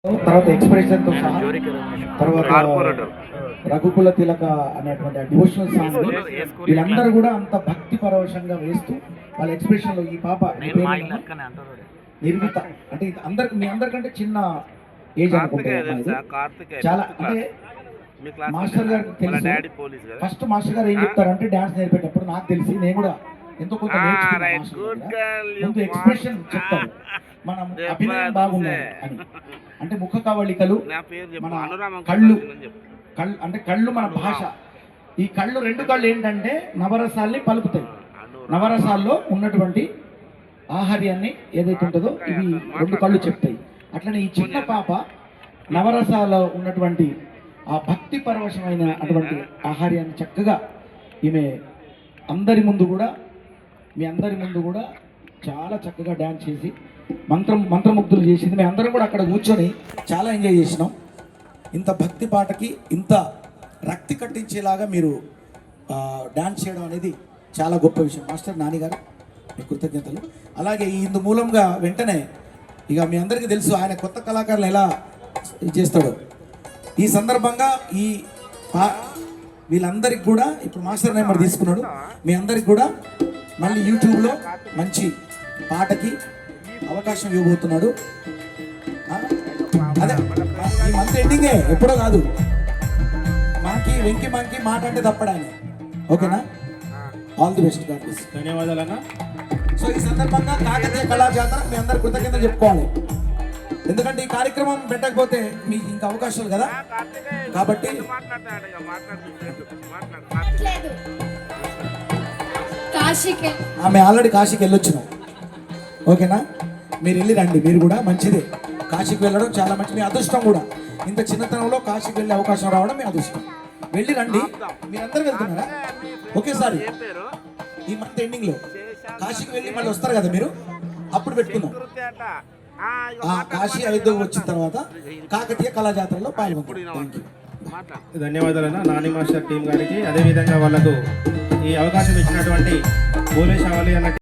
తర్వాత ఎక్స్ప్రెషన్తో సహా తర్వాత రఘుకుల తిలక అనేటువంటి డివోషనల్ సాంగ్ వీళ్ళందరూ కూడా అంత భక్తి పరవశంగా వేస్తూ వాళ్ళ ఎక్స్ప్రెషన్లో ఈ పాప నిర్మిత అంటే అందరికి మీ అందరికంటే చిన్న ఏజ్ అనుకుంటే చాలా అంటే మాస్టర్ గారికి తెలుసు. ఫస్ట్ మాస్టర్ గారు ఏం చెప్తారంటే డాన్స్ నేర్పేటప్పుడు నాకు తెలిసి నేను కూడా ఎంతో కొంత ముందు ఎక్స్ప్రెషన్ చెప్తారు మనం అభినయం బాగుండాలి అని. అంటే ముఖ కవళికలు మన కళ్ళు అంటే కళ్ళు మన భాష. ఈ కళ్ళు రెండు కళ్ళు ఏంటంటే నవరసాల్ని పలుకుతాయి. నవరసాల్లో ఉన్నటువంటి ఆహార్యాన్ని ఏదైతే ఉంటుందో ఇవి రెండు కళ్ళు చెప్తాయి. అట్లనే ఈ చిన్న పాప నవరసాల్లో ఉన్నటువంటి ఆ భక్తి పరవశమైన అటువంటి ఆహార్యాన్ని చక్కగా ఈమె అందరి ముందు కూడా మీ అందరి ముందు కూడా చాలా చక్కగా డ్యాన్స్ చేసి మంత్రముగ్ధులు చేసింది. మేము అందరం కూడా అక్కడ కూర్చొని చాలా ఎంజాయ్ చేసినాం. ఇంత భక్తి పాటకి ఇంత రక్తి కట్టించేలాగా మీరు డ్యాన్స్ చేయడం అనేది చాలా గొప్ప విషయం. మాస్టర్ నాని గారు మీ కృతజ్ఞతలు. అలాగే ఇందు మూలంగా వెంటనే ఇక మీ అందరికీ తెలుసు ఆయన కొత్త కళాకారులు ఎలా చేస్తాడో. ఈ సందర్భంగా వీళ్ళందరికీ కూడా ఇప్పుడు మాస్టర్ నెంబర్ తీసుకున్నాడు. మీ అందరికి కూడా మళ్ళీ యూట్యూబ్లో మంచి పాటకి అవకాశం ఇవ్వబోతున్నాడు. అదే ఈ మంత్ ఎండింగే, ఎప్పుడో కాదు. వెంకి మంకి మాట అంటే తప్పడాని. ఓకేనా? All the best. ధన్యవాదాలు అన్న. సో ఈ సందర్భంగా కాకతీయ కళాజాతర మీ అందరు కృతజ్ఞతలు చెప్పుకోవాలి. ఎందుకంటే ఈ కార్యక్రమం పెట్టకపోతే మీకు ఇంకా అవకాశాలు కదా. కాబట్టి ఆమె ఆల్రెడీ కాశీకి వెళ్ళొచ్చినాం. ఓకేనా? మీరు వెళ్ళి రండి. మీరు కూడా మంచిదే. కాశీకి వెళ్ళడం చాలా మంచి, మీ అదృష్టం కూడా. ఇంత చిన్నతనంలో కాశీకి వెళ్ళే అవకాశం రావడం మీ అదృష్టం. వెళ్ళి రండి. మీరందరూ వెళ్తున్నారా ఒకేసారి? ఈ మంత్ ఎండింగ్లో కాశీకి వెళ్ళి మళ్ళీ వస్తారు కదా మీరు, అప్పుడు పెట్టుకుందాం. కాశీ అయోధ్య వచ్చిన తర్వాత కాకతీయ కళాజాతరలో పాల్గొంటాం. ధన్యవాదాలన్నా నాని మాస్టర్ టీం గారికి, అదేవిధంగా వాళ్ళకు ఈ అవకాశం ఇచ్చినటువంటి బోలే షావలి అన్న